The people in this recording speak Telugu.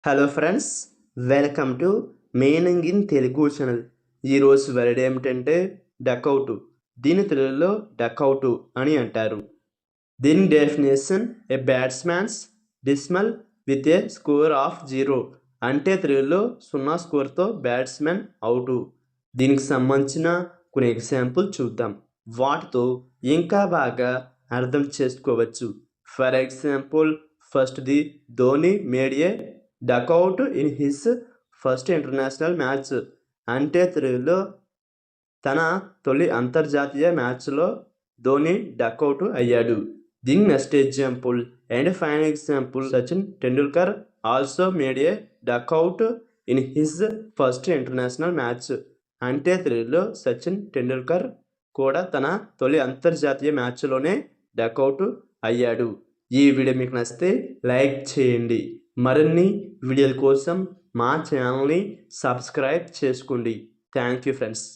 Hello friends, welcome to meaning in Telugu channel. ఈరోజు వర్డ్ ఏమిటంటే డకౌట్. దీని తెలుగులో డకౌట్ అని అంటారు. దీని definition a batsmen's dismal with a score of 0 అంటే తెలుగులో 0 స్కోర్తో బ్యాట్స్మెన్ అవుటు. దీనికి సంబంధించిన కొన్ని ఎగ్జాంపుల్ చూద్దాం. వాటితో ఇంకా బాగా అర్థం చేసుకోవచ్చు. ఫర్ ఎగ్జాంపుల్, ఫస్ట్ది Dhoni made A duck out in his first international match అంటే తెలుగులో తన తొలి అంతర్జాతీయ మ్యాచ్లో ధోని డకౌట్ అయ్యాడు. దీని next example and final example, Sachin Tendulkar also made A duck out in his first international match అంటే తెలుగులో సచిన్ టెండూల్కర్ కూడా తన తొలి అంతర్జాతీయ మ్యాచ్లోనే డకౌట్ అయ్యాడు. ఈ వీడియో మీకు నచ్చితే లైక్ చేయండి. మరిన్ని వీడియోల కోసం మా ఛానల్ని సబ్స్క్రైబ్ చేసుకోండి. Thank you friends.